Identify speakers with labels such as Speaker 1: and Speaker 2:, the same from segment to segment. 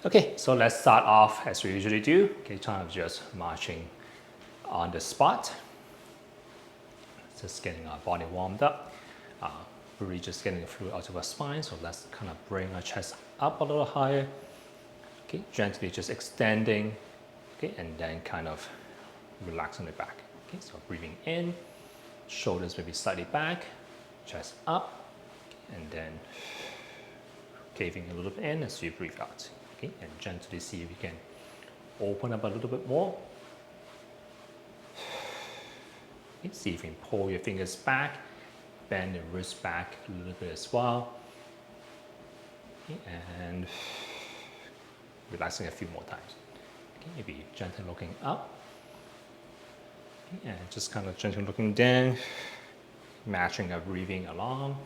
Speaker 1: Okay, so let's start off as we usually do. Okay, kind of just marching on the spot. Just getting our body warmed up. Really just getting the fluid out of our spine. So let's kind of bring our chest up a little higher. Okay, gently just extending. Okay, and then kind of relaxing the back. Okay, so breathing in, shoulders maybe slightly back, chest up, and then caving a little bit in as you breathe out. Okay, and gently see if you can open up a little bit more. Okay, see if you can pull your fingers back, bend the wrist back a little bit as well. Okay, and relaxing a few more times. Okay, maybe gently looking up. Okay, and just kind of gently looking down, matching our breathing along.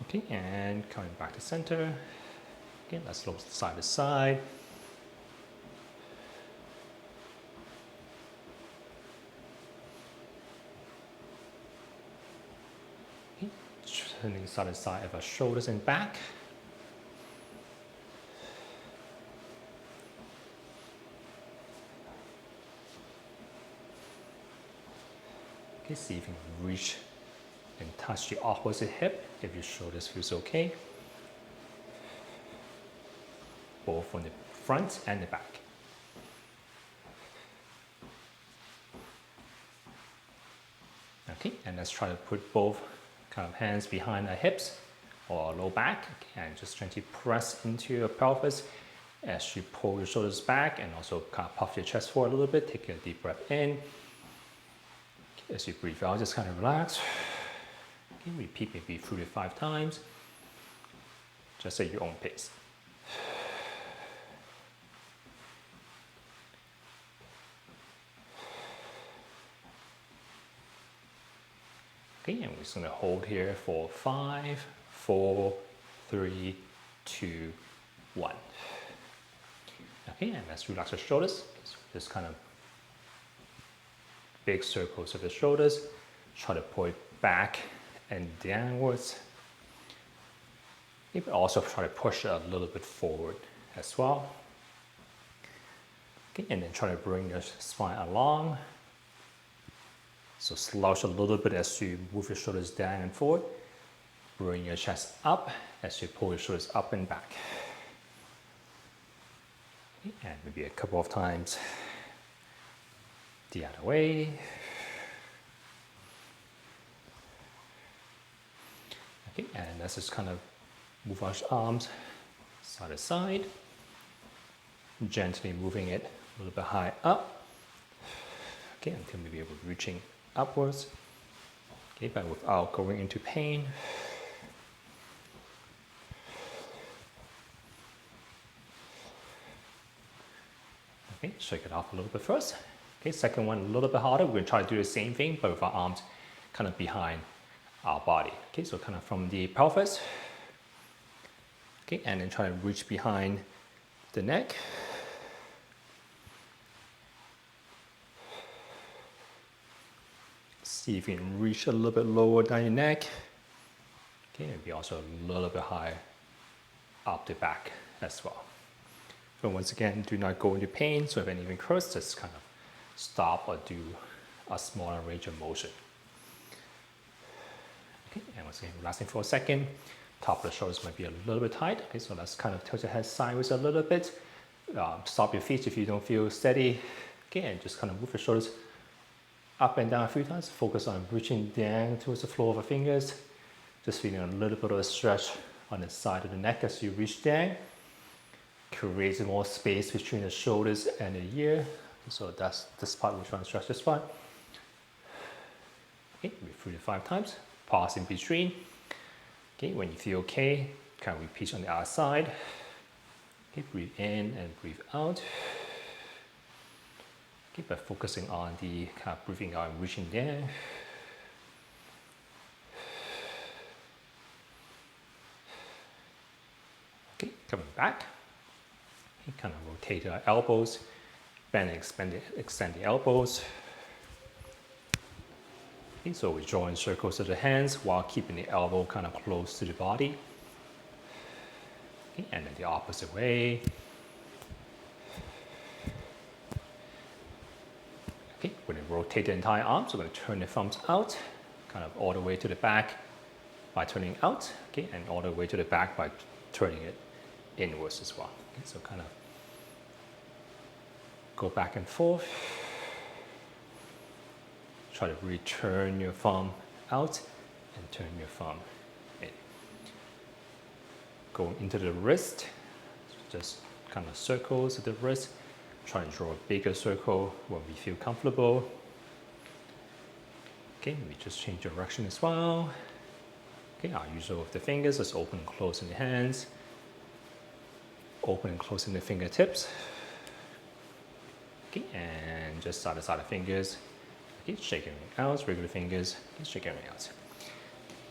Speaker 1: Okay, and coming back to center. Okay, let's look side to side. Okay, turning side to side of our shoulders and back. Okay, see if you can reach and touch the opposite hip if your shoulders feels okay. Both from the front and the back. Okay, and let's try to put both kind of hands behind our hips or low back, and just gently press into your pelvis as you pull your shoulders back, and also kind of puff your chest forward a little bit. Take a deep breath in. As you breathe out, just kind of relax. Okay, repeat maybe 3 to 5 times, just at your own pace. Okay, and we're just going to hold here for 5, 4, 3, 2, 1. Okay, and let's relax our shoulders. So just kind of big circles of the shoulders. Try to pull it back and downwards. You can also try to push it a little bit forward as well. Okay, and then try to bring your spine along. So slouch a little bit as you move your shoulders down and forward. Bring your chest up as you pull your shoulders up and back. Okay, and maybe a couple of times the other way. Okay, and let's just kind of move our arms side to side, gently moving it a little bit high up. Okay, until maybe able reaching upwards. Okay, but without going into pain. Okay, shake it off a little bit first. Okay, second one a little bit harder. We're going to try to do the same thing, but with our arms kind of behind our body. Okay, so kind of from the pelvis. Okay, and then try to reach behind the neck. See if you can reach a little bit lower down your neck. Okay, maybe also a little bit higher up the back as well. But once again, do not go into pain. So if anything hurts, just kind of stop or do a smaller range of motion. Okay, and once again, relaxing for a second. Top of the shoulders might be a little bit tight. Okay, so let's kind of tilt your head sideways a little bit. Stop your feet if you don't feel steady. Okay, and just kind of move your shoulders up and down a few times. Focus on reaching down towards the floor of the fingers. Just feeling a little bit of a stretch on the side of the neck as you reach down. Creating more space between the shoulders and the ear. So that's this part we're trying to stretch this part. Okay, 3 to 5 times. Pause in between. Okay, when you feel okay, kind of repeat on the other side. Okay, breathe in and breathe out. Okay, but focusing on the kind of breathing out and reaching down. Okay, coming back. Okay, kind of rotate our elbows, bend and extend the elbows. Okay, so we're drawing circles to the hands while keeping the elbow kind of close to the body. Okay, and then the opposite way. Okay, we're going to rotate the entire arm, so we're going to turn the thumbs out, kind of all the way to the back by turning out, okay, and all the way to the back by turning it inwards as well. Okay, so kind of go back and forth. Try to return your thumb out and turn your thumb in. Going into the wrist, just kind of circles at the wrist. Try to draw a bigger circle when we feel comfortable. Okay, we just change direction as well. Okay, our usual with the fingers, just open and close in the hands. Open and close in the fingertips. Okay, and just side to side of fingers. Okay, shake everything out, regular fingers, okay, shake everything out.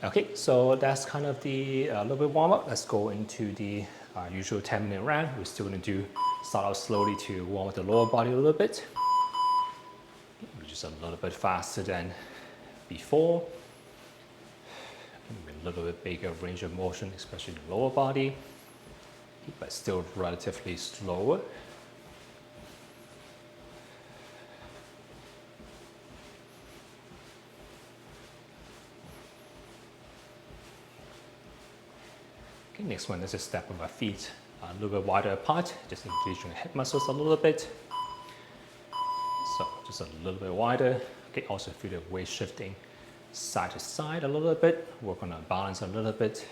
Speaker 1: Okay, so that's kind of the little bit warm up. Let's go into the usual 10-minute round. We're still going to start out slowly to warm up the lower body a little bit. Okay, just a little bit faster than before. A little bit bigger range of motion, especially in the lower body, okay, but still relatively slower. Okay, next one, let's just step on my feet a little bit wider apart, just engaging the hip muscles a little bit. So just a little bit wider. Okay, also feel the weight shifting side to side a little bit. Work on our balance a little bit.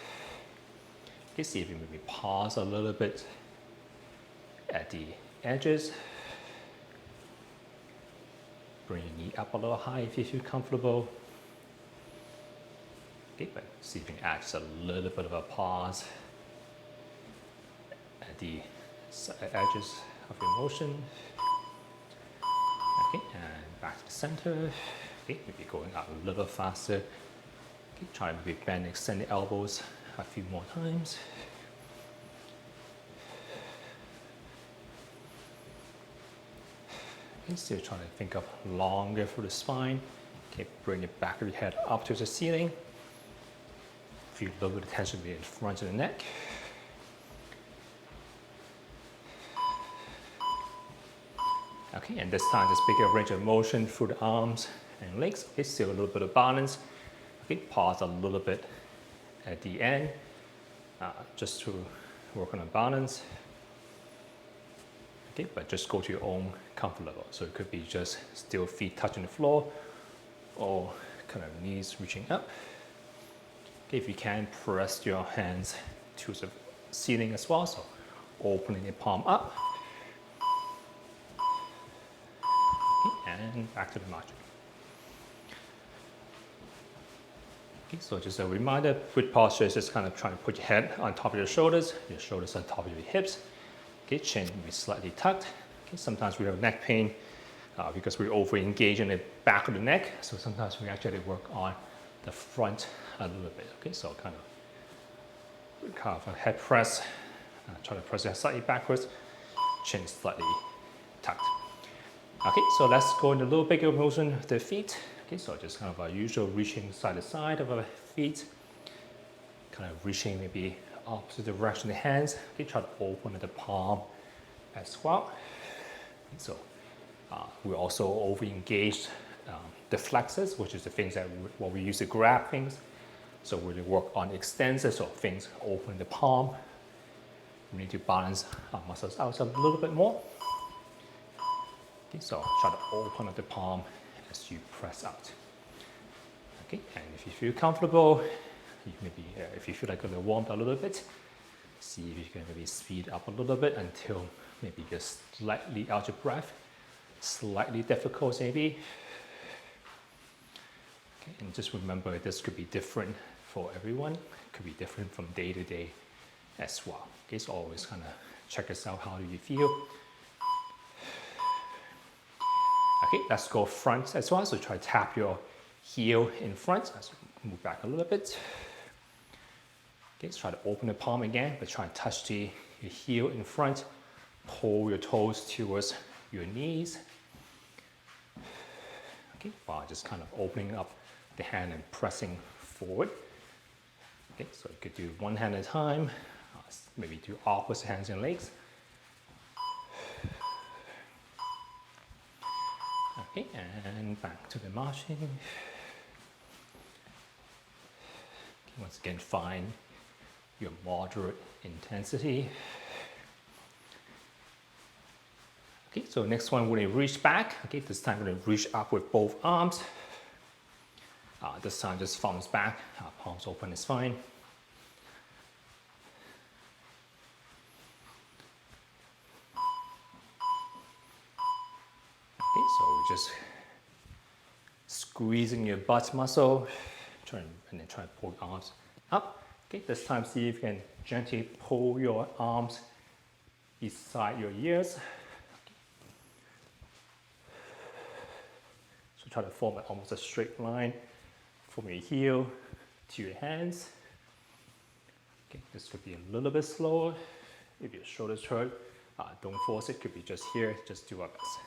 Speaker 1: Okay, see if you maybe pause a little bit at the edges. Bring your knee up a little high if you feel comfortable. Okay, but see if you can add just a little bit of a pause at the edges of your motion. Okay, and back to the center. Okay, maybe going out a little faster. Okay, try to maybe bend, extend the elbows a few more times. Okay, still trying to think of longer for the spine. Okay, bring the back of your head up to the ceiling. Feel a little bit of tension in front of the neck. Okay, and this time just bigger range of motion through the arms and legs. Okay, still a little bit of balance. Okay, pause a little bit at the end, just to work on a balance. Okay, but just go to your own comfort level. So it could be just still feet touching the floor, or kind of knees reaching up. Okay, if you can, press your hands to the ceiling as well. So opening the palm up. Okay, and back to the margin. Okay, so just a reminder, good posture is just kind of trying to put your head on top of your shoulders on top of your hips. Okay, chin will be slightly tucked. Okay, sometimes we have neck pain because we over-engage in the back of the neck. So sometimes we actually work on the front a little bit. Okay, so kind of a head press. Try to press your head slightly backwards, chin slightly tucked. Okay, so let's go in a little bigger motion with the feet. Okay, so just kind of our usual reaching side to side of our feet. Kind of reaching maybe opposite direction of the hands. Okay, try to open the palm as well. So we're also over-engaged the flexors, which is the things that what we use to grab things. So we really work on extensors, so things open the palm. We need to balance our muscles out a little bit more. Okay, so try to open up the palm as you press out. Okay, and if you feel comfortable, you maybe if you feel like you're warmed a little bit, see if you can maybe speed up a little bit until maybe you're slightly out of breath, slightly difficult maybe. Okay, and just remember this could be different for everyone. It could be different from day to day as well. Okay, so always kind of check yourself, how do you feel? Okay, let's go front as well. So try to tap your heel in front. Let's move back a little bit. Okay, let's try to open the palm again, but try to touch your heel in front. Pull your toes towards your knees. Okay, while just kind of opening up the hand and pressing forward. Okay, so you could do one hand at a time, maybe do opposite hands and legs. Okay, and back to the marching. Okay, once again, find your moderate intensity. Okay, so next one, we're going to reach back. Okay, this time we're going to reach up with both arms. This time just thumbs back, palms open is fine. Okay, so we're just squeezing your butt muscle, and then try to pull your arms up. Okay, this time see if you can gently pull your arms beside your ears. So try to form almost a straight line from your heel to your hands. Okay, this could be a little bit slower. If your shoulders hurt, don't force it. Could be just here. Just do our best.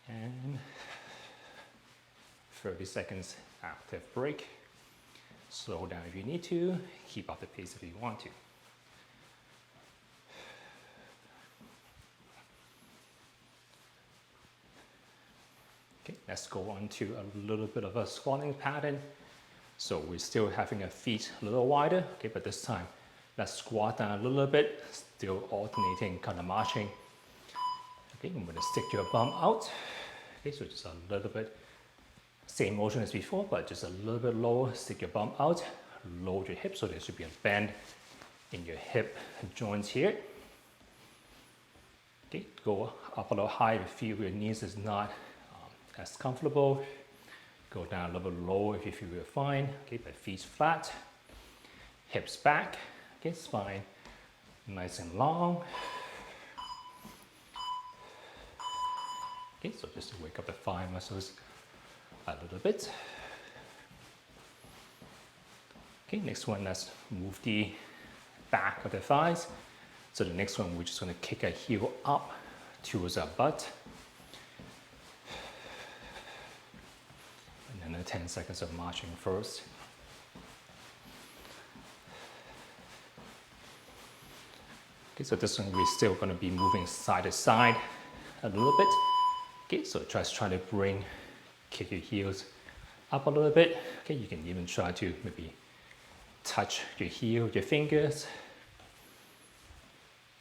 Speaker 1: Okay, and 30 seconds active break. Slow down if you need to. Keep up the pace if you want to. Okay, let's go on to a little bit of a squatting pattern. So we're still having our feet a little wider, okay, but this time let's squat down a little bit, still alternating, kind of marching. Okay, I'm going to stick your bum out. Okay, so just a little bit, same motion as before, but just a little bit lower. Stick your bum out, load your hips, so there should be a bend in your hip joints here. Okay, go up a little high if you feel your knees is not as comfortable. Go down a little bit lower if you feel you're fine. Okay, but feet flat, hips back. Okay, spine nice and long. Okay, so just to wake up the thigh muscles a little bit. Okay, next one, let's move the back of the thighs. So the next one, we're just going to kick our heel up towards our butt. And then 10 seconds of marching first. Okay, so this one we're still going to be moving side to side a little bit. Okay, so just try to kick your heels up a little bit. Okay, you can even try to maybe touch your heel with your fingers.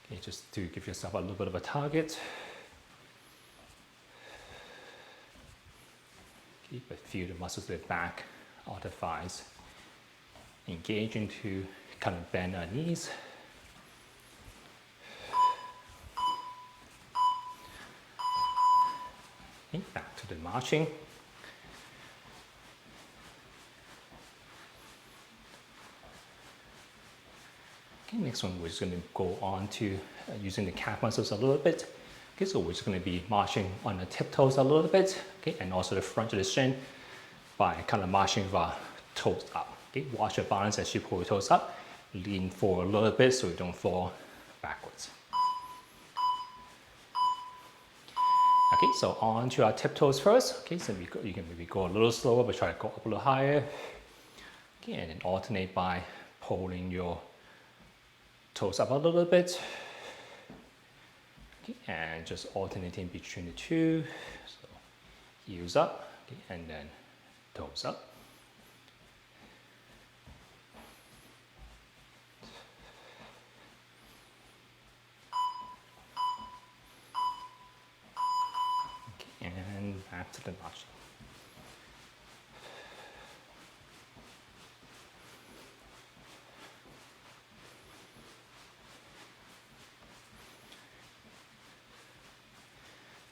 Speaker 1: Okay, just to give yourself a little bit of a target. Okay, but feel the muscles of the back of the thighs engaging to kind of bend our knees. Okay, back to the marching. Okay, next one we're just going to go on to using the calf muscles a little bit. Okay, so we're just going to be marching on the tiptoes a little bit, okay, and also the front of the shin by kind of marching with our toes up. Okay, watch your balance as you pull your toes up. Lean forward a little bit so you don't fall backwards. Okay, so on to our tiptoes first. Okay, so you can maybe go a little slower, but try to go up a little higher. Okay, and then alternate by pulling your toes up a little bit. Okay, and just alternating between the two. So heels up, okay, and then toes up. Okay, and back to the march.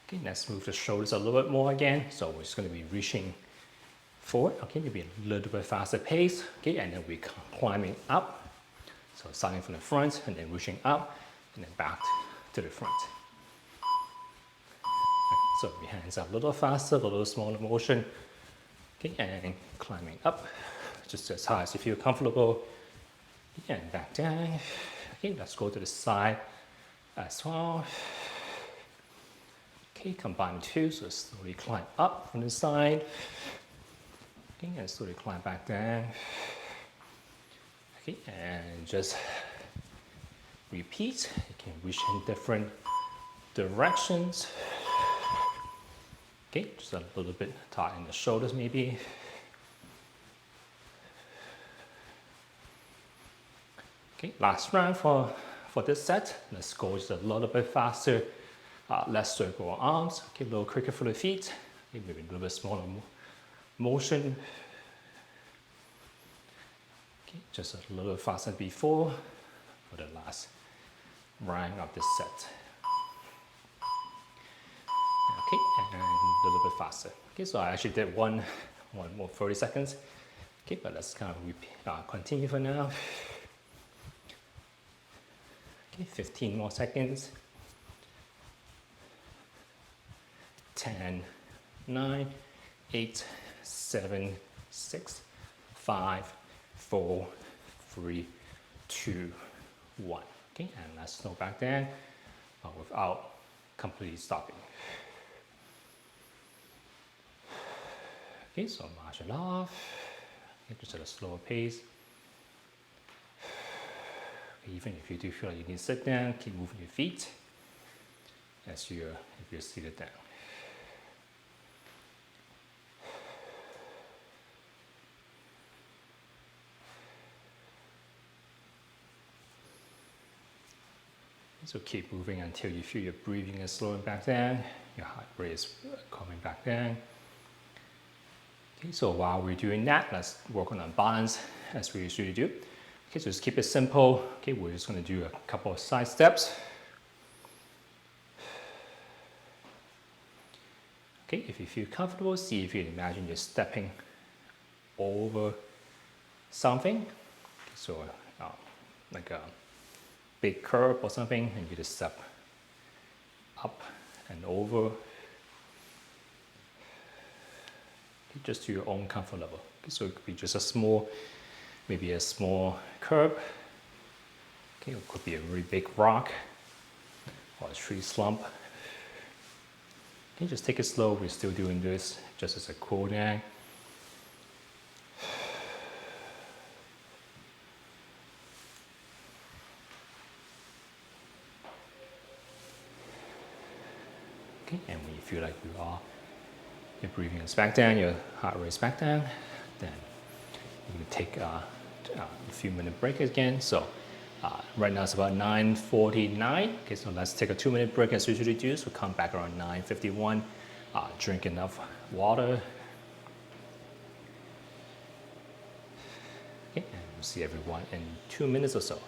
Speaker 1: Okay, let's move the shoulders a little bit more again. So we're just going to be reaching forward. Okay, maybe a little bit faster pace. Okay, and then we're climbing up. So starting from the front and then reaching up and then back to the front. Okay, so your hands are a little faster, a little smaller motion. Okay, and climbing up just as high as you feel comfortable. And back down. Okay, let's go to the side as well. Okay, combine the two, so slowly climb up from the side. Okay, and slowly climb back down. Okay, and just repeat. You can reach in different directions. Okay, just a little bit tight in the shoulders maybe. Okay, last round for this set. Let's go just a little bit faster. Less circle arms. Okay, a little quicker for the feet. Okay, maybe a little bit smaller motion. Okay, just a little faster before for the last round of this set. Okay, and a little bit faster. Okay, so I actually did one more 30 seconds. Okay, but let's kind of repeat, continue for now. Okay, 15 more seconds. 10, 9, 8, 7, 6, 5, 4, 3, 2, 1. Okay, and let's slow back down without completely stopping. Okay, so march it off. Okay, just at a slower pace. Okay, even if you do feel like you need to sit down, keep moving your feet as if you're seated down. So keep moving until you feel your breathing is slowing back down, your heart rate is coming back down. Okay, so while we're doing that, let's work on our balance as we usually do. Okay, so just keep it simple. Okay, we're just going to do a couple of side steps. Okay, if you feel comfortable, see if you can imagine you're stepping over something. Okay, so like a big curve or something, and you just step up and over. Okay, just to your own comfort level. Okay, so it could be just a small, maybe a small curve. Okay, it could be a really big rock or a tree slump. Okay, just take it slow. We're still doing this just as a cool down. Okay, and when you feel like your breathing is back down, your heart rate is back down, then you can take a few minute break again. So right now it's about 9:49. Okay, so let's take a 2-minute break as we usually do. So come back around 9:51. Drink enough water. Okay, and we'll see everyone in 2 minutes or so.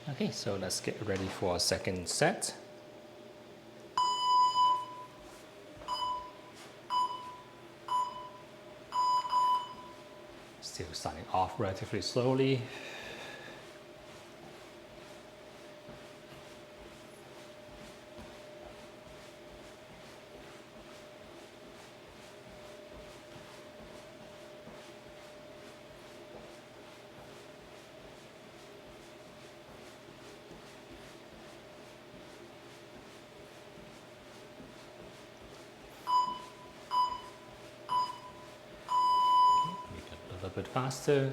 Speaker 1: Okay, so let's get ready for our second set. Still starting off relatively slowly. bit faster.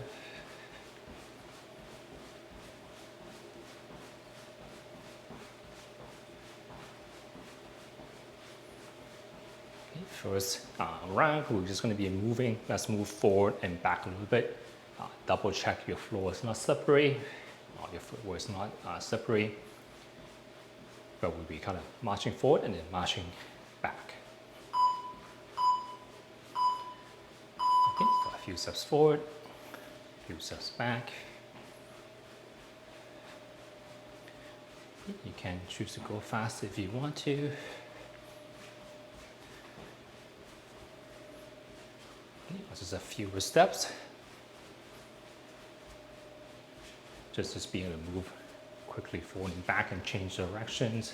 Speaker 1: Okay, first round, we're just going to be moving. Let's move forward and back a little bit. Double check your floor is not slippery, or your footwear is not slippery. But we'll be kind of marching forward and then marching back. Okay, so a few steps forward, a few steps back. You can choose to go faster if you want to. Okay, just a few steps. Just being able to move quickly forward and back and change directions.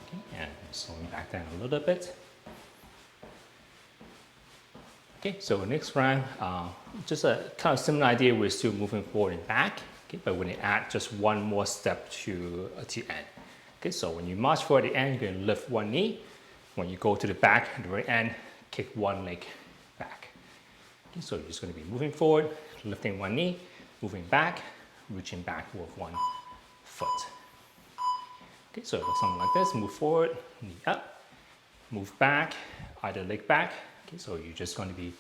Speaker 1: Okay, and slowing back down a little bit. Okay, so next round, just a kind of similar idea. We're still moving forward and back, okay, but we're going to add just one more step to the end. Okay, so when you march forward at the end, you're going to lift one knee. When you go to the back at the very end, kick one leg back. Okay, so you're just going to be moving forward, lifting one knee, moving back, reaching back with one foot. Okay, so it looks something like this. Move forward, knee up, move back, either leg back. Okay, so you're just going to be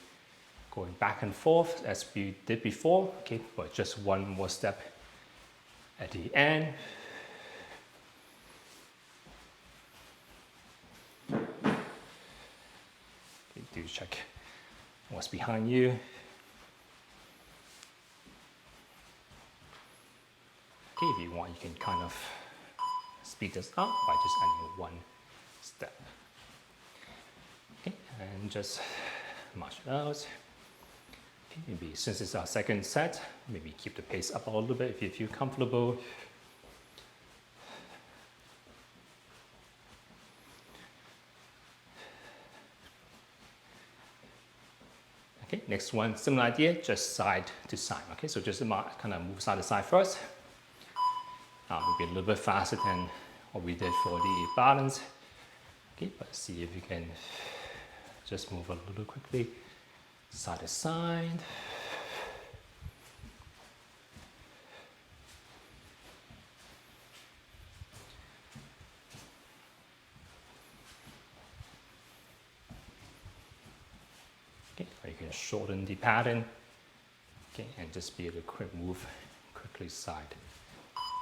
Speaker 1: going back and forth as we did before. Okay, but just one more step at the end. Okay, do check what's behind you. Okay, if you want, you can kind of speed this up by just adding one step. Okay, and just march it out. Okay, maybe since it's our second set, maybe keep the pace up a little bit if you feel comfortable. Okay, next one, similar idea, just side to side. Okay, so just kind of move side to side first. Maybe a little bit faster than what we did for the balance. Okay, but see if you can just move a little quickly, side to side. Okay, or you can shorten the pattern. Okay, and just be able to quick move quickly side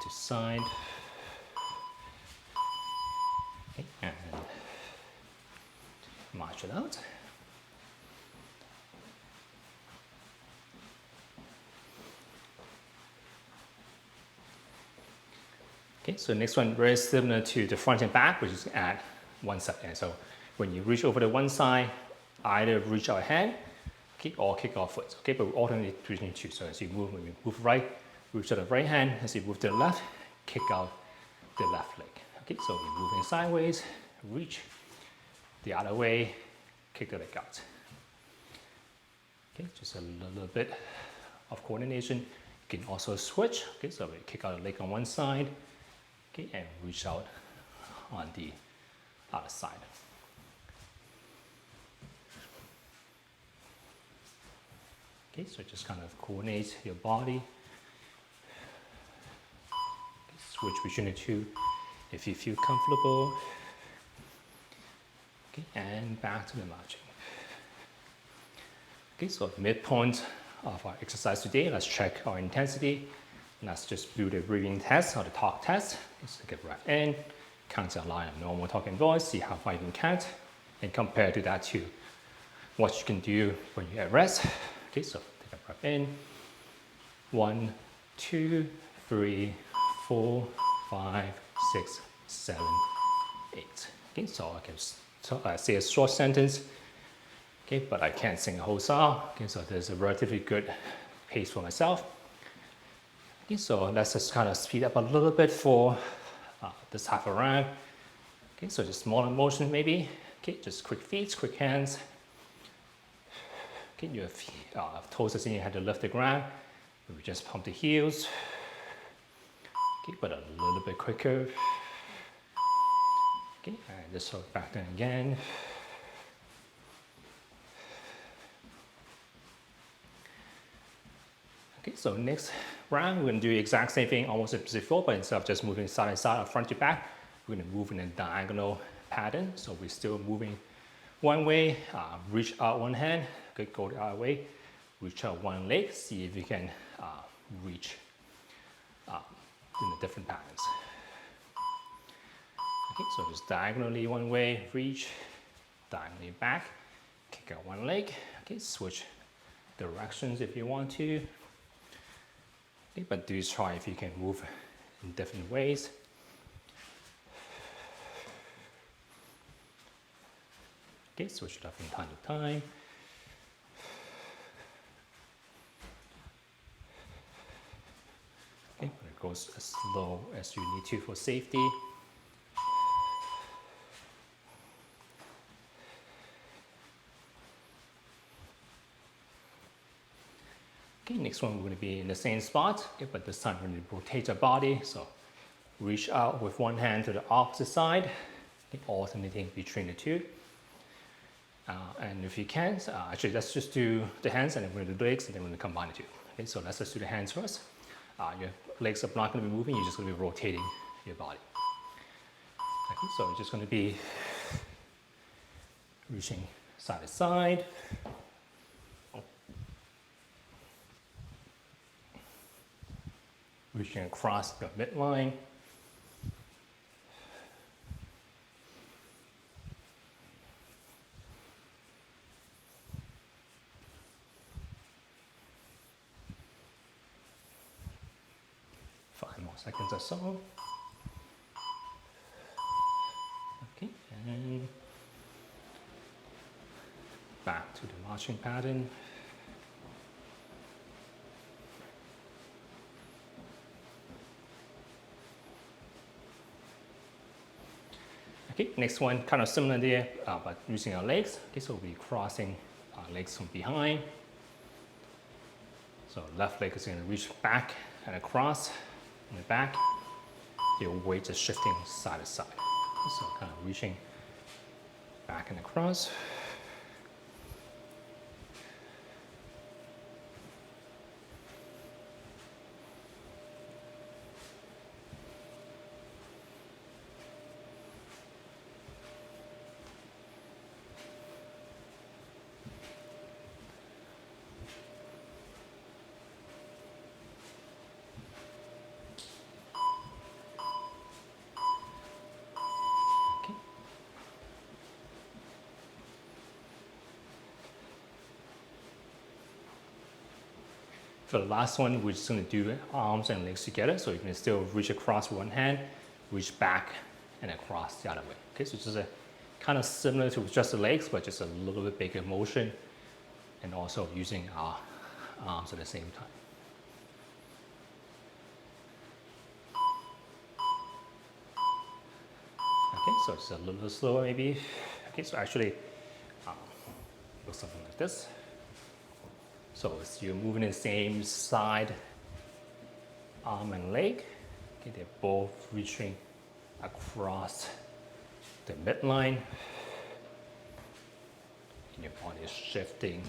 Speaker 1: to side. Okay, and march it out. Okay, so next one very similar to the front and back, we just add one step in. So when you reach over to one side, either reach our hand, okay, or kick our foot. Okay, but we alternate between two. So as you move, when you move right, reach to the right hand. As you move to the left, kick out the left leg. Okay, so you're moving sideways, reach the other way, kick the leg out. Okay, just a little bit of coordination. You can also switch. Okay, so we kick out the leg on one side, okay, and reach out on the other side. Okay, so just kind of coordinate your body. Okay, switch between the two if you feel comfortable. Okay, and back to the marching. Okay, so midpoint of our exercise today, let's check our intensity. Let's just do the breathing test or the talk test. Let's take a breath in, count a line of normal talking voice, see how far you can count, and compare to that to what you can do when you're at rest. Okay, so take a breath in. 1, 2, 3, 4, 5, 6, 7, 8. Okay, so I can say a short sentence. Okay, but I can't sing a whole song. Okay, so there's a relatively good pace for myself. Okay, so let's just kind of speed up a little bit for this half a round. Okay, so just smaller motion maybe. Okay, just quick feet, quick hands. Okay, your toes as in you had to lift the ground. We just pump the heels. Okay, but a little bit quicker. Okay, and just throw it back down again. Okay, so next round, we're going to do the exact same thing almost as before, but instead of just moving side to side or front to back, we're going to move in a diagonal pattern. So we're still moving one way, reach out one hand, okay, go the other way, reach out one leg, see if you can reach in the different patterns. Okay, so just diagonally one way, reach, diagonally back, kick out one leg, okay, switch directions if you want to. Okay, but do try if you can move in different ways. Okay, switch it up from time to time. Okay, but it goes as slow as you need to for safety. Okay, next one we're going to be in the same spot, okay, but this time we're going to rotate our body. So reach out with one hand to the opposite side, okay, alternating between the two. And if you can, actually let's just do the hands and then we're going to do the legs and then we're going to combine the two. Okay, so let's just do the hands first. Your legs are not going to be moving, you're just going to be rotating your body. Okay, so you're just going to be reaching side to side. Reaching across the midline. Five more seconds or so. Okay, and back to the marching pattern. Okay, next one, kind of similar there, but using our legs. Okay, so we'll be crossing our legs from behind. So left leg is going to reach back and across in the back. Your weight is shifting side to side. So kind of reaching back and across. For the last one, we're just going to do arms and legs together. So you can still reach across with one hand, reach back and across the other way. Okay, so just a kind of similar to just the legs, but just a little bit bigger motion and also using our arms at the same time. Okay, so it's a little bit slower maybe. Okay, so actually, looks something like this. So as you're moving the same side, arm and leg, okay, they're both reaching across the midline. And your body is shifting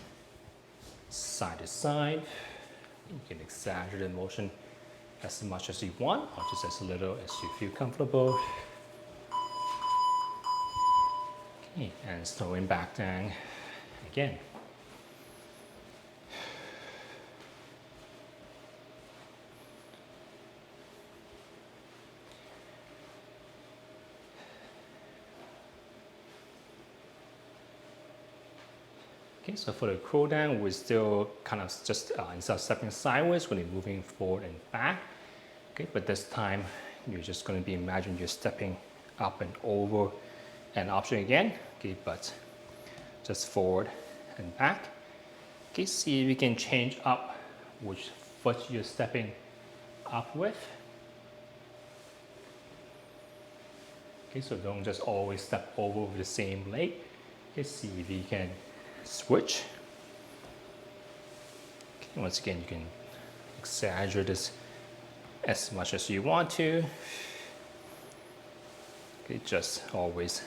Speaker 1: side to side. You can exaggerate the motion as much as you want, or just as little as you feel comfortable. Okay, and slowing back down again. Okay, so for the cool down, we're still kind of just instead of stepping sideways, we're going to be moving forward and back. Okay, but this time you're just going to be imagine you're stepping up and over and option again. Okay, but just forward and back. Okay, see if you can change up which foot you're stepping up with. Okay, so don't just always step over with the same leg. Okay, see if you can switch. Okay, once again, you can exaggerate this as much as you want to. Okay, just always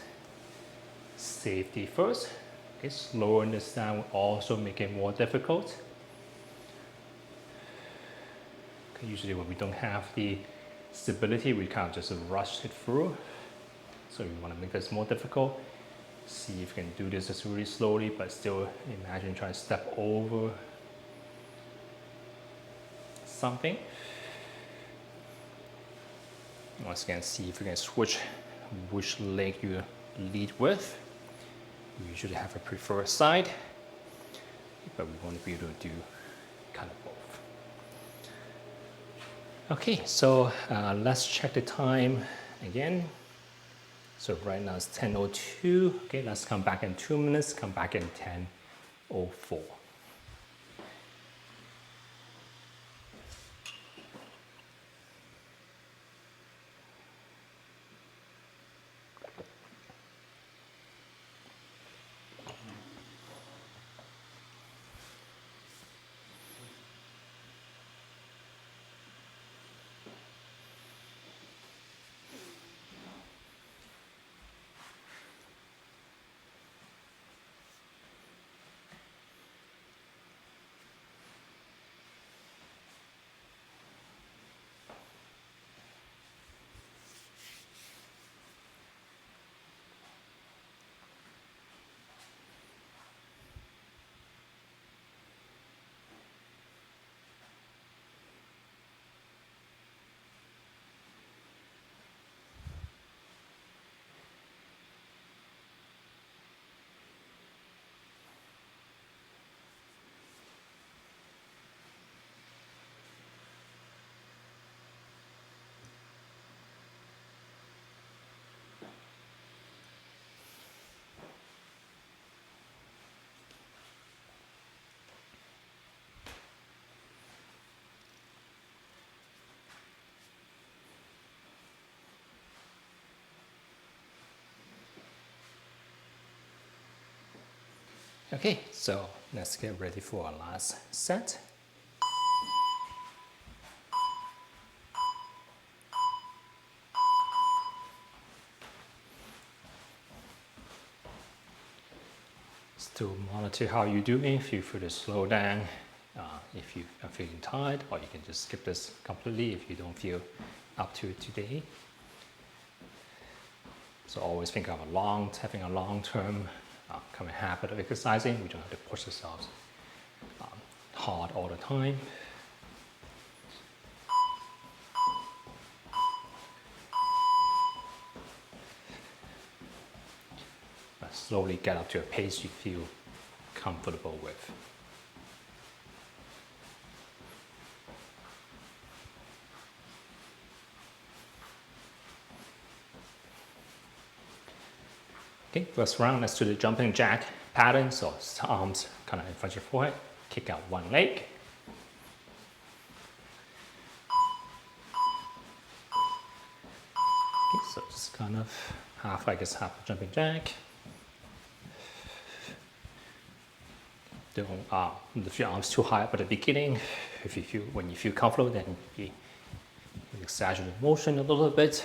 Speaker 1: Safety first. Okay, slowing this down will also make it more difficult. Okay, usually when we don't have the stability, we kind of just rush it through. So we want to make this more difficult. See if you can do this just really slowly, but still imagine trying to step over something. Once again, see if you can switch which leg you lead with. We usually have a preferred side, but we want to be able to do kind of both. Okay, so let's check the time again. So right now it's 10:02. Okay, let's come back in 2 minutes, come back in 10:04. Okay, so let's get ready for our last set. Still monitor how you're doing. Feel free to slow down if you are feeling tired, or you can just skip this completely if you don't feel up to it today. So always think of having a long-term kind of habit of exercising. We don't have to push ourselves hard all the time. But slowly get up to a pace you feel comfortable with. Okay, first round, let's do the jumping jack pattern. So arms kind of in front of your forehead, kick out one leg. Okay, so just kind of half a jumping jack. Don't lift your arms too high up at the beginning. When you feel comfortable, then you exaggerate the motion a little bit.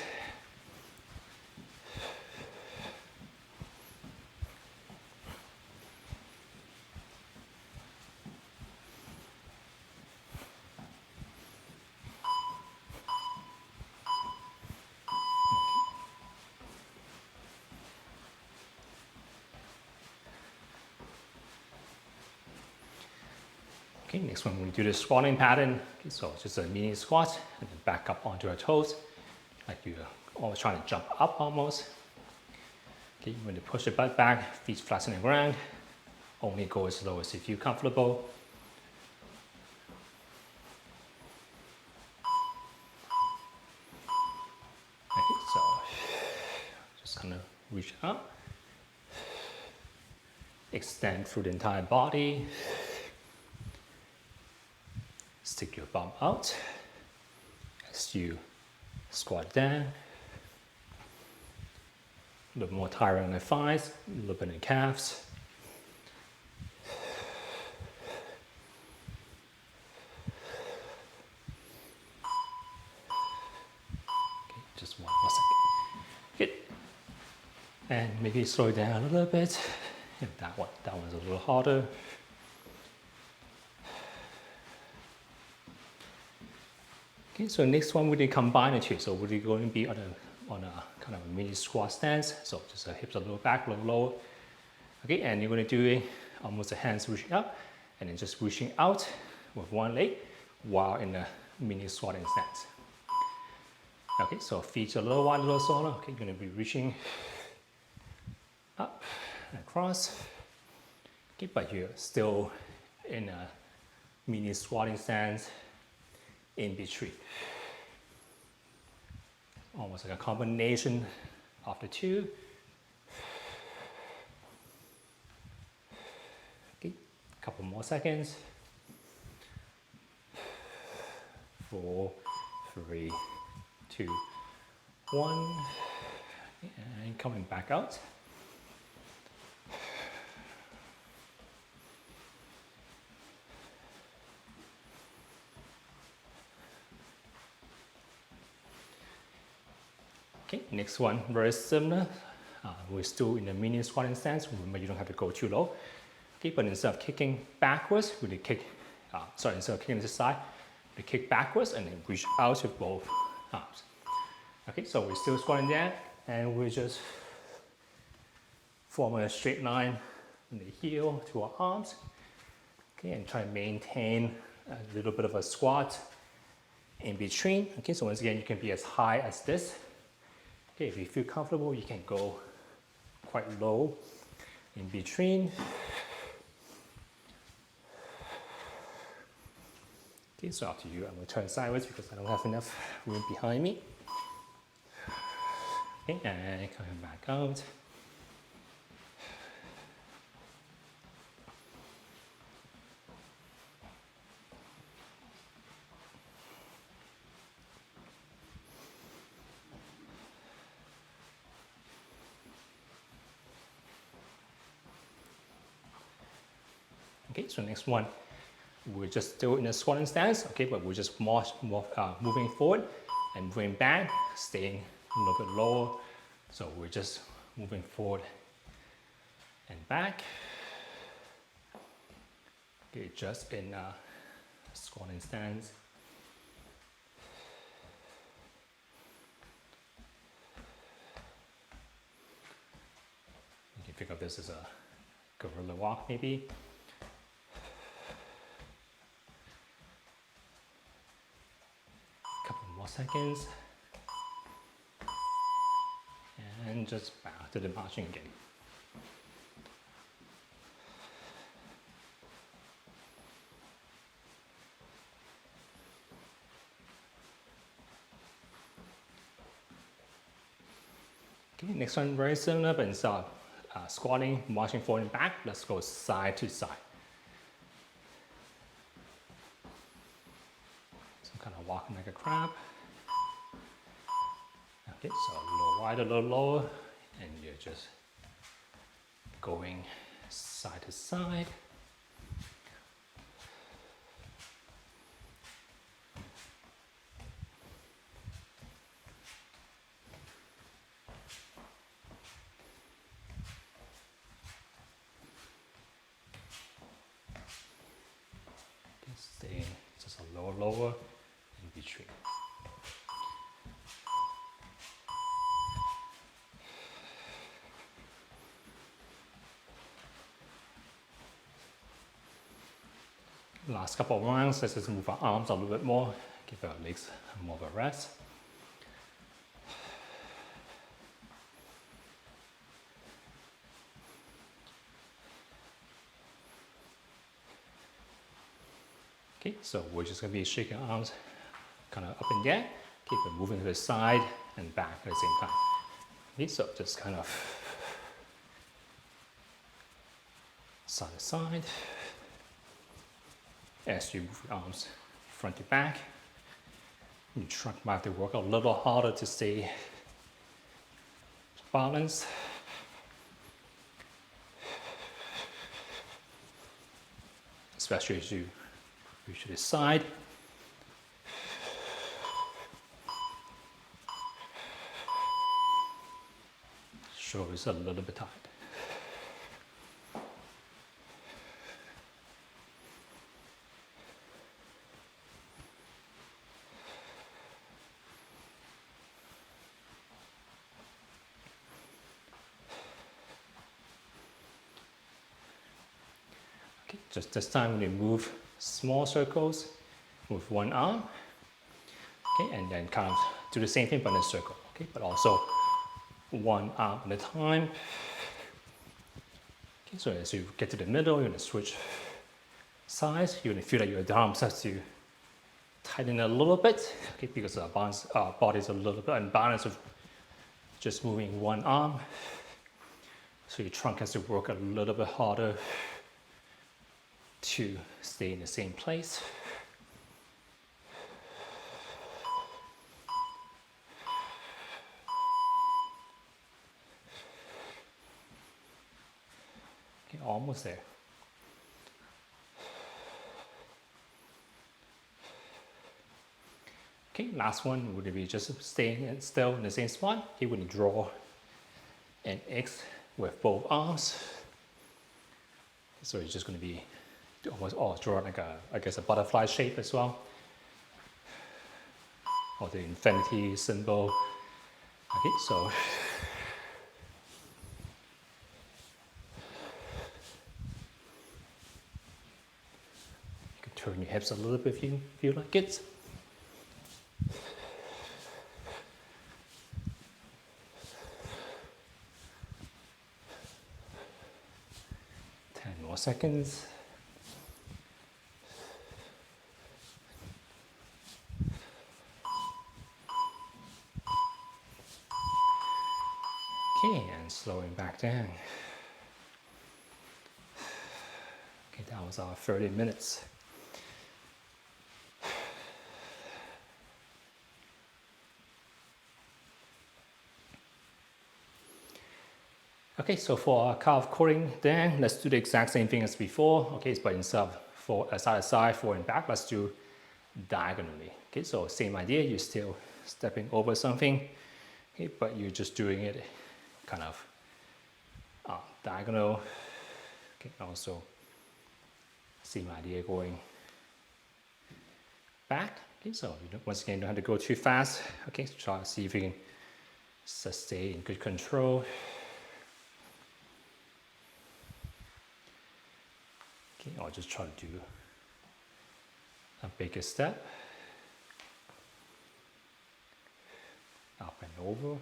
Speaker 1: Okay, next one we do the squatting pattern. Okay, so just a mini squat and then back up onto our toes, like you're always trying to jump up almost. Okay, when you push the butt back, feet flat on the ground, only go as low as you feel comfortable. Okay, so just kind of reach up, extend through the entire body. Stick your bum out as you squat down. A little more tiring on the thighs, a little bit in the calves. Okay, just one more second. Good. And maybe slow it down a little bit. And that one's a little harder. Okay, so next one we did combine the two. So we're going to be on a kind of a mini squat stance. So just hips a little back, a little lower. Okay, and you're going to do almost the hands reaching up, and then just reaching out with one leg while in a mini squatting stance. Okay, so feet a little wide, a little smaller. Okay, you're going to be reaching up and across. Okay, but you're still in a mini squatting stance in between. Almost like a combination of the two. Okay, a couple more seconds. 4, 3, 2, 1. And coming back out. Okay, next one, very similar. We're still in a mini squatting stance. Remember, you don't have to go too low. Okay, but instead of kicking backwards, we kick, instead of kicking to the side, we kick backwards and then reach out with both arms. Okay, so we're still squatting down, and we just form a straight line from the heel to our arms. Okay, and try to maintain a little bit of a squat in between. Okay, so once again, you can be as high as this. Okay, if you feel comfortable, you can go quite low in between. Okay, so up to you. I'm going to turn sideways because I don't have enough room behind me. Okay, and coming back out. Okay, so next one, we're just still in a squatting stance, okay, but we're just moving forward and moving back, staying a little bit lower. So we're just moving forward and back. Okay, just in a squatting stance. You can think of this as a gorilla walk maybe. Couple more seconds. And just back to the marching again. Okay, next one very similar, but instead of squatting, marching forward and back, let's go side to side. So kind of walking like a crab. Okay, so a little wider, a little lower, and you're just going side to side. Stay just a little lower in between. Last couple of rounds, let's just move our arms a little bit more, give our legs more of a rest. Okay, so we're just going to be shaking our arms kind of up and down, keep it moving to the side and back at the same time. Okay, so just kind of side to side. As you move your arms front to back, you might have to work a little harder to stay balanced. Especially as you reach to the side. shoulders a little bit tight. Okay, just this time we move small circles with one arm. Okay, and then kind of do the same thing but in a circle. Okay, but also one arm at a time. Okay, so as you get to the middle, you're going to switch sides. You're going to feel that your arm starts to tighten a little bit, okay, because our body is a little bit unbalanced with just moving one arm. So your trunk has to work a little bit harder to stay in the same place. Okay, almost there. Okay, last one would be just staying still in the same spot. You would draw an X with both arms. So it's just going to be almost draw like a butterfly shape as well, or the infinity symbol. Okay, so you can turn your hips a little bit if you feel like it. More seconds. Okay, and slowing back down. Okay, that was our 30 minutes. Okay, so for our calf cooling down, let's do the exact same thing as before. Okay, but instead of side to side, forward and back, let's do diagonally. Okay, so same idea, you're still stepping over something, okay, but you're just doing it kind of diagonal. Okay, also same idea going back. Okay, so you don't, once again, you don't have to go too fast. Okay, so try to see if you can stay in good control. Okay, I'll just try to do a bigger step. Up and over.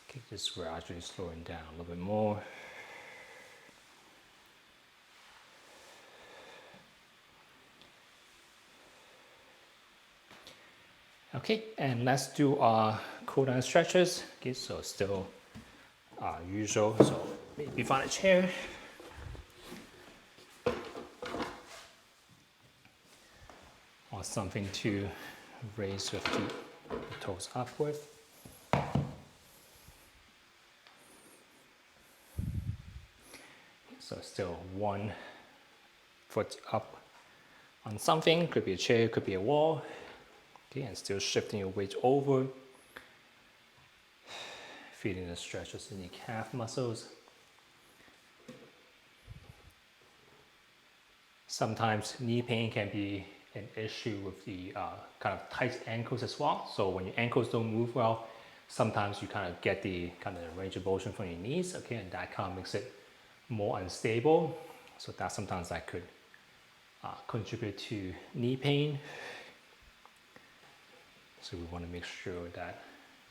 Speaker 1: Okay, just gradually slowing down a little bit more. Okay, and let's do our cooldown stretches. Okay, so still usual, so maybe find a chair. Or something to raise your feet, the toes upward. So still one foot up on something, could be a chair, could be a wall. Okay, and still shifting your weight over. Feeling the stretches in your calf muscles. Sometimes knee pain can be an issue with the kind of tight ankles as well. So when your ankles don't move well, sometimes you kind of get the kind of range of motion from your knees, okay, and that kind of makes it more unstable. So that sometimes that could contribute to knee pain. So we want to make sure that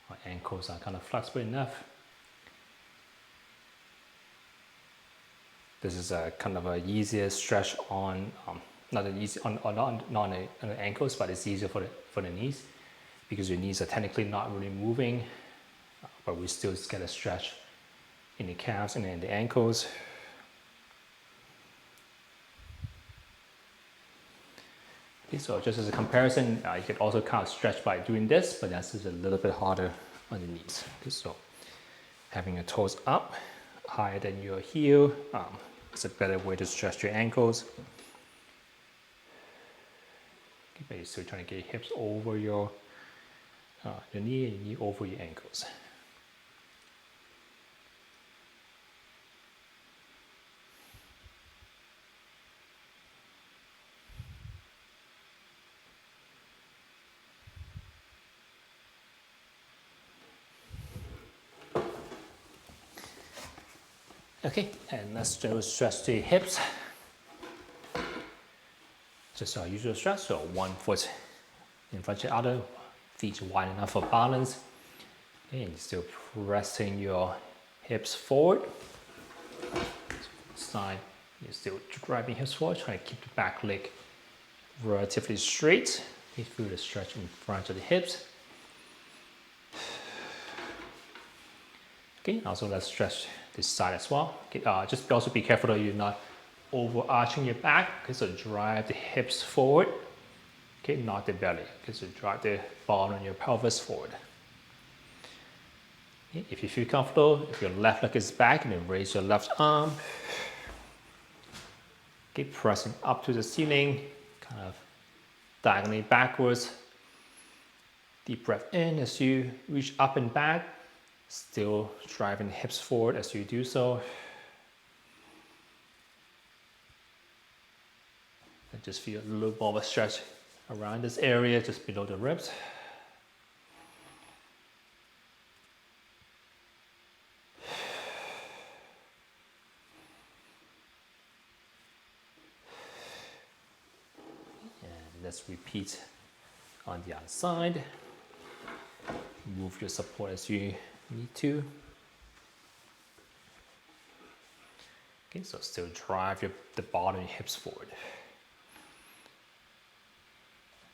Speaker 1: our ankles are kind of flexible enough. This is a kind of a easier stretch on, not on the ankles, but it's easier for the knees because your knees are technically not really moving, but we still get a stretch in the calves and in the ankles. Okay, so just as a comparison, you could also kind of stretch by doing this, but that's just a little bit harder on the knees. Okay, so having your toes up higher than your heel is a better way to stretch your ankles. Okay, but you're still trying to get your hips over your your knee and your knee over your ankles. Okay, and let's just stretch the hips. Just our usual stretch, so one foot in front of the other, feet wide enough for balance. Okay, and you're still pressing your hips forward. Side, you're still driving hips forward, trying to keep the back leg relatively straight. You feel the stretch in front of the hips. Okay, also let's stretch this side as well. Okay, just also be careful that you're not overarching your back. Okay, so drive the hips forward. Okay, not the belly. Okay, so drive the bottom of your pelvis forward. Okay, if you feel comfortable, if your left leg is back, then raise your left arm. Okay, pressing up to the ceiling, kind of diagonally backwards. Deep breath in as you reach up and back. Still driving the hips forward as you do so. And just feel a little more of a stretch around this area, just below the ribs. And let's repeat on the other side. Move your support as you need to. Okay, so still drive the bottom of your hips forward.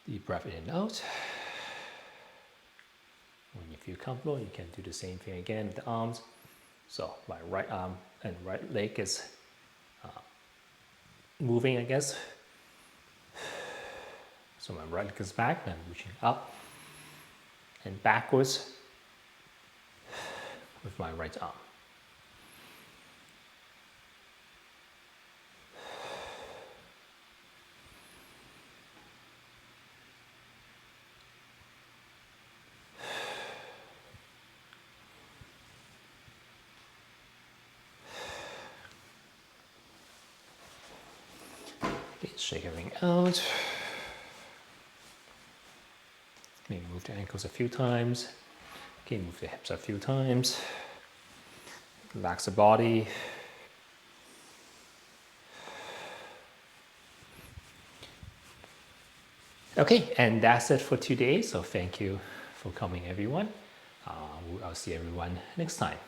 Speaker 1: Deep breath in and out. When you feel comfortable, you can do the same thing again with the arms. So my right arm and right leg is moving, I guess. So my right leg is back, and I'm reaching up and backwards with my right arm. Okay, shake everything out. Maybe move the ankles a few times. Okay, move the hips a few times. Relax the body. Okay, and that's it for today. So thank you for coming, everyone. I'll see everyone next time.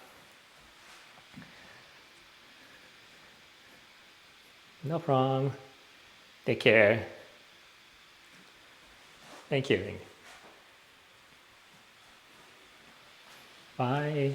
Speaker 1: No problem. Take care. Thank you. Bye.